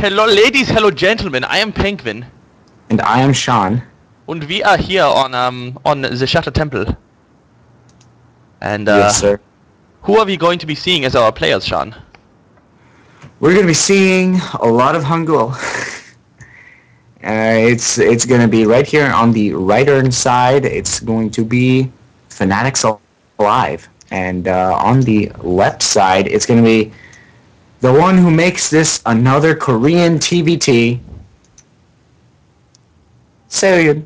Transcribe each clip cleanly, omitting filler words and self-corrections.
Hello ladies, hello gentlemen, I am Penguin. And I am Sean. Und we are here on the Shutter Temple. And Yes, sir. who are we going to be seeing as our players, Sean? We're going to be seeing a lot of Hangul. It's going to be right here on the right-hand side. It's going to be fnaticaLive. And on the left side, it's going to be the one who makes this another Korean TBT, cZaseohyeon.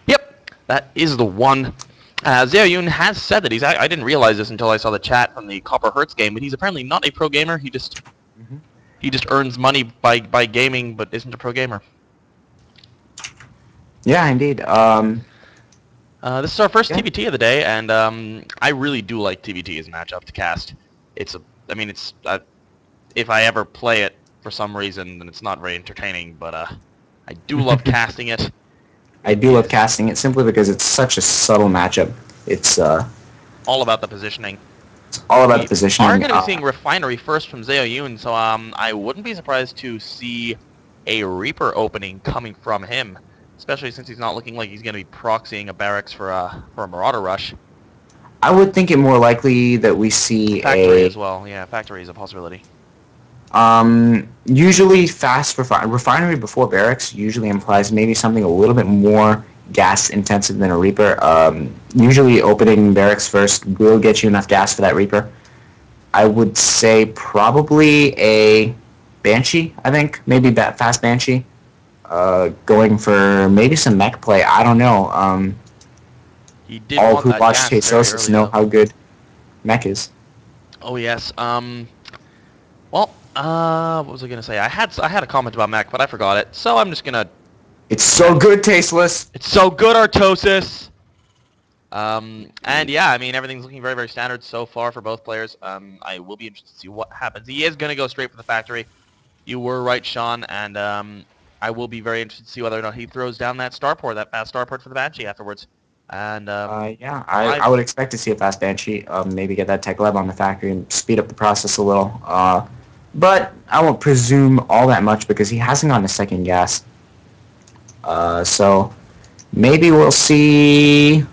Yep, that is the one. cZaseohyeon has said that I didn't realize this until I saw the chat from the Copper Hertz game, but he's apparently not a pro gamer. He just earns money by gaming, but isn't a pro gamer. Yeah, indeed. This is our first TBT of the day, and I really do like TBT as a matchup to cast. If I ever play it for some reason, then it's not very entertaining, but I do love casting it. I do love casting it simply because it's such a subtle matchup. It's all about the positioning. It's all about the positioning. We're going to be seeing Refinery first from cZaseohyeon, so I wouldn't be surprised to see a Reaper opening coming from him, especially since he's not looking like he's going to be proxying a barracks for a Marauder rush. I would think it more likely that we see Factory as well. Yeah, Factory is a possibility. Usually fast refinery before barracks usually implies maybe something a little bit more gas intensive than a Reaper. Usually opening barracks first will get you enough gas for that Reaper. I would say probably a Banshee, I think. Maybe that fast Banshee. Going for maybe some mech play. I don't know. All who watch cZaseohyeon know how good mech is. Oh yes. Well, what was I gonna say? I had a comment about mech, but I forgot it. So I'm just gonna. It's so good, Tasteless. It's so good, Artosis. And yeah, I mean everything's looking very, very standard so far for both players. I will be interested to see what happens. He is gonna go straight for the factory. You were right, Sean, and I will be very interested to see whether or not he throws down that starport, that fast starport for the Banshee afterwards. And yeah, I would expect to see a fast Banshee. Maybe get that tech lab on the factory and speed up the process a little. But I won't presume all that much because he hasn't gotten a second gas. So maybe we'll see.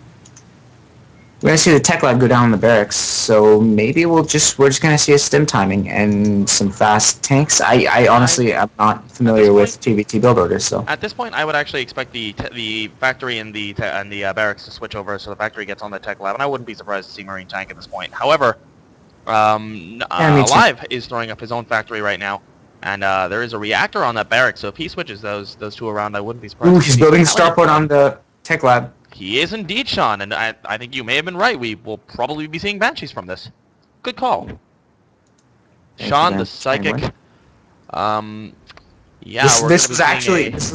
We're gonna see the tech lab go down in the barracks. So maybe we're just gonna see a stim timing and some fast tanks. I honestly am not familiar with TBT build orders. So at this point, I would actually expect the factory and the barracks to switch over, so the factory gets on the tech lab, and I wouldn't be surprised to see Marine tank at this point. However, Live is throwing up his own factory right now, and there is a reactor on that barrack. So if he switches those two around, I wouldn't be surprised. Ooh, he's building a starport on the tech lab. He is indeed, Sean, and I think you may have been right. We will probably be seeing Banshees from this. Good call. Sean the Psychic. Yeah, this was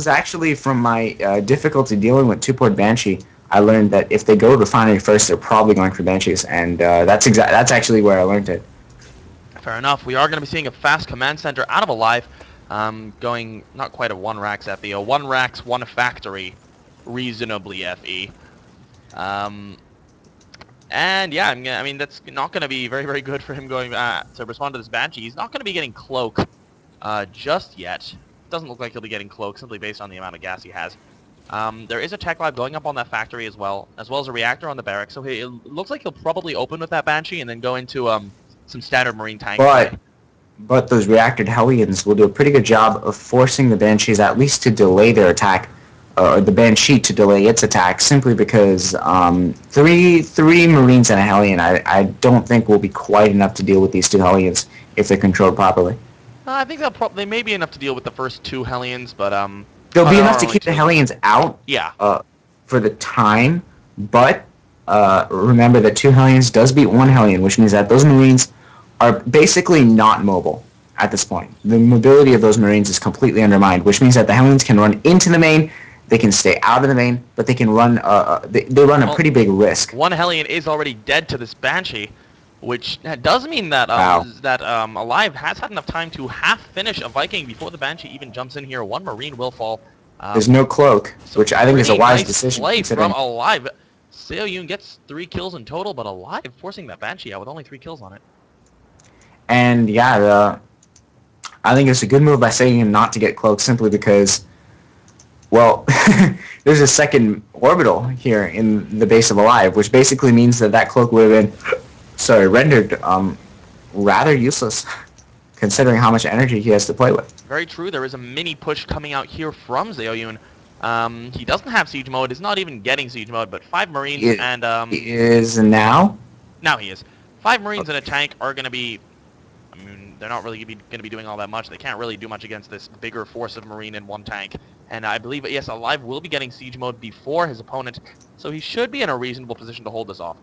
actually from my difficulty dealing with two-port Banshee. I learned that if they go to Refinery first, they're probably going for Banshees, and that's actually where I learned it. Fair enough. We are going to be seeing a fast command center out of Alive, going not quite a 1-Rax FE, a 1-Rax 1 factory, reasonably FE. And yeah, I mean that's not going to be very, very good for him going to respond to this Banshee. He's not going to be getting Cloak just yet. Doesn't look like he'll be getting Cloak simply based on the amount of gas he has. There is a tech lab going up on that factory as well as a reactor on the barracks. So it looks like he'll probably open with that Banshee and then go into some standard Marine tank. But those reactored Hellions will do a pretty good job of forcing the Banshees at least to delay their attack, or the Banshee to delay its attack, simply because three Marines and a Hellion I don't think will be quite enough to deal with these two Hellions if they're controlled properly. I think they may be enough to deal with the first two Hellions, but they'll be enough to keep the Hellions out. Yeah. For the time, but remember that 2 Hellions does beat 1 Hellion, which means that those Marines are basically not mobile at this point. The mobility of those Marines is completely undermined, which means that the Hellions can run into the main, they can stay out of the main, but they can run. They run a pretty big risk. 1 Hellion is already dead to this Banshee, which does mean that Alive has had enough time to half finish a Viking before the Banshee even jumps in here. 1 Marine will fall. There's no cloak, which I think is a wise decision. Play from Alive. cZaseohyeon gets 3 kills in total, but Alive forcing that Banshee out with only 3 kills on it. And yeah, I think it's a good move by saying not to get cloaked simply because, well, there's a second orbital here in the base of Alive, which basically means that that cloak would have been, rendered rather useless, considering how much energy he has to play with. Very true. There is a mini push coming out here from cZaseohyeon. He doesn't have siege mode. Is not even getting siege mode, but 5 Marines and He is now. now he is. 5 Marines and a tank are going to be. I mean, they're not really going to be doing all that much. They can't really do much against this bigger force of Marine and 1 tank. And I believe, yes, Alive will be getting siege mode before his opponent, so he should be in a reasonable position to hold this off.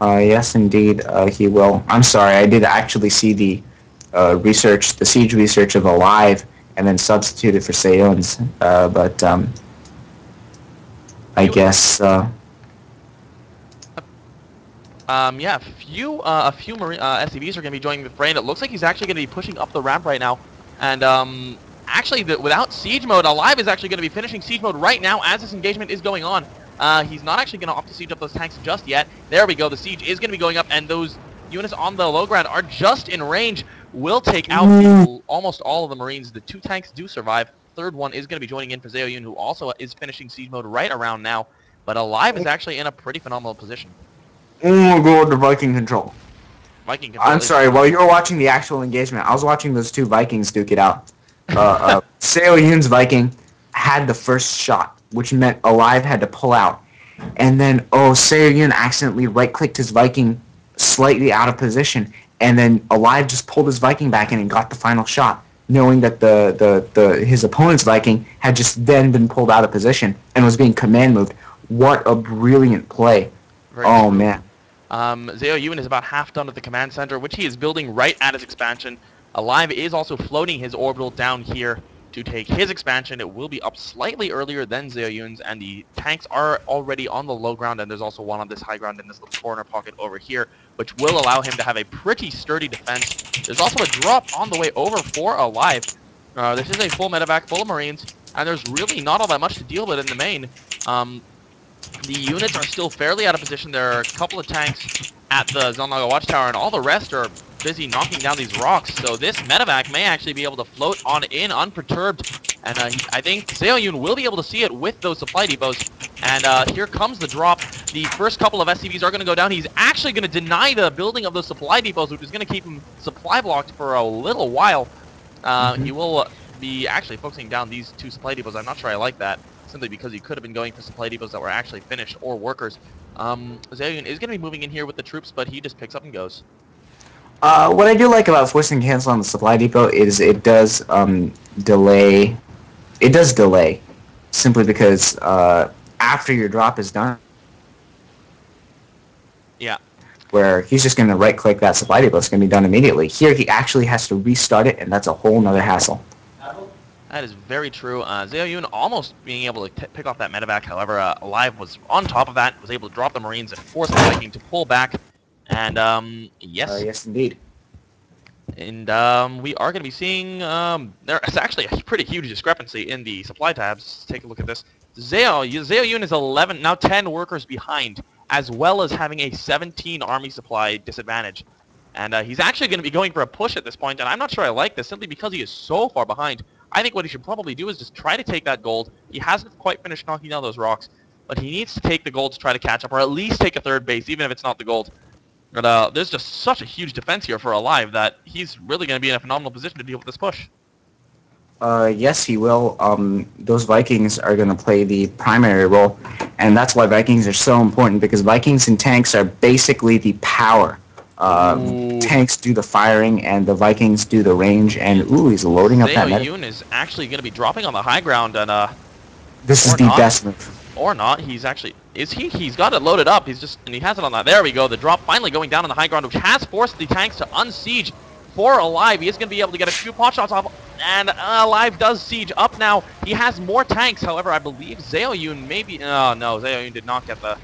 Yes, indeed, he will. I'm sorry, I did actually see the the siege research of Alive, and then substituted for cZaseohyeon's. But I guess. Yeah, a few Marine SCVs are going to be joining the fray, and it looks like he's actually going to be pushing up the ramp right now. And actually, without siege mode, Alive is actually going to be finishing siege mode right now as this engagement is going on. He's not actually going to opt to siege up those tanks just yet. There we go. The siege is going to be going up, and those units on the low ground are just in range. Will take out almost all of the Marines. The 2 tanks do survive. Third one is going to be joining in for cZaseohyeon, who also is finishing siege mode right around now. But Alive is actually in a pretty phenomenal position. Oh my god, the Viking control. Viking control. I'm sorry, while you were watching the actual engagement, I was watching those 2 Vikings duke it out. cZaseohyeon's Viking had the first shot, which meant Alive had to pull out. And then, cZaseohyeon accidentally right-clicked his Viking slightly out of position, and then Alive just pulled his Viking back in and got the final shot, knowing that his opponent's Viking had just then been pulled out of position and was being command moved. What a brilliant play. Oh, man. cZaseohyeon is about half done with the command center, which he is building right at his expansion. Alive is also floating his orbital down here to take his expansion. It will be up slightly earlier than cZaseohyeon's, and the tanks are already on the low ground, and there's also one on this high ground in this little corner pocket over here, which will allow him to have a pretty sturdy defense. There's also a drop on the way over for Alive. This is a full medevac full of Marines, and there's really not all that much to deal with in the main. The units are still fairly out of position. There are a couple of tanks at the Zelnaga Watchtower, and all the rest are busy knocking down these rocks. So this medevac may actually be able to float on in unperturbed. And I think cZaseohyeon will be able to see it with those supply depots. And here comes the drop. The first couple of SCVs are going to go down. He's actually going to deny the building of those supply depots, which is going to keep him supply blocked for a little while. He will be actually focusing down these 2 supply depots. I'm not sure I like that, simply because he could have been going for supply depots that were actually finished or workers. cZaseohyeon is going to be moving in here with the troops, but he just picks up and goes. What I do like about forcing cancel on the supply depot is it does delay. It does delay, simply because after your drop is done. Yeah. Where he's just going to right-click that supply depot. It's going to be done immediately. Here he actually has to restart it, and that's a whole nother hassle. That is very true. cZaseohyeon almost being able to pick off that medevac. However, Alive was on top of that, was able to drop the Marines and force the Viking to pull back. And yes. Yes, indeed. And we are going to be seeing there is actually a pretty huge discrepancy in the supply tabs. Let's take a look at this. cZaseohyeon is 10 workers behind, as well as having a 17 army supply disadvantage. And he's actually going to be going for a push at this point, and I'm not sure I like this, simply because he is so far behind. I think what he should probably do is just try to take that gold. He hasn't quite finished knocking down those rocks, but he needs to take the gold to try to catch up, or at least take a 3rd base, even if it's not the gold. But there's just such a huge defense here for Alive that he's really going to be in a phenomenal position to deal with this push. Yes, he will. Those Vikings are going to play the primary role, and that's why Vikings are so important, because Vikings and tanks are basically the power. Tanks do the firing, and the Vikings do the range, and he's loading up that cZaseohyeon is actually going to be dropping on the high ground, and this is the best move. Or not, he's actually, he's got it loaded up, and he has it on that, there we go, the drop finally going down on the high ground, which has forced the tanks to unsiege for Alive. He is going to be able to get a few pot shots off, and Alive does siege up now. He has more tanks, however, I believe cZaseohyeon maybe, oh no, cZaseohyeon did not get the,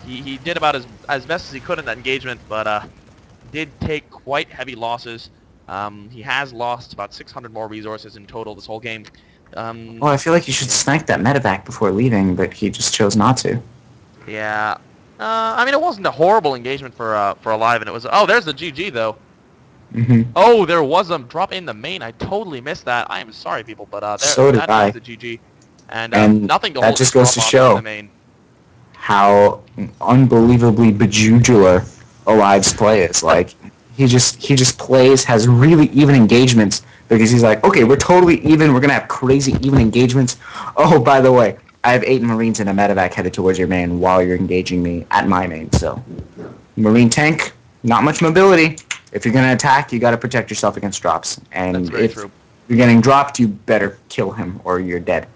he did about as best as he could in that engagement, but did take quite heavy losses. He has lost about 600 more resources in total this whole game. Well, I feel like you should snipe that medevac before leaving, but he just chose not to. Yeah. I mean, it wasn't a horrible engagement for Alive, and it was... Oh, there's the GG, though. Oh, there was a drop in the main. I totally missed that. I am sorry, people, but So did that I. is a GG. And And nothing to that hold this just goes drop to off in the show main. how unbelievably bejugular Alive's play is. Like he just plays, has really even engagements because he's like, okay, we're totally even. We're gonna have crazy even engagements. Oh, by the way, I have 8 Marines and a medevac headed towards your main while you're engaging me at my main. So Marine tank, not much mobility. If you're gonna attack, you got to protect yourself against drops. That's And very if true. you're getting dropped, you better kill him or you're dead.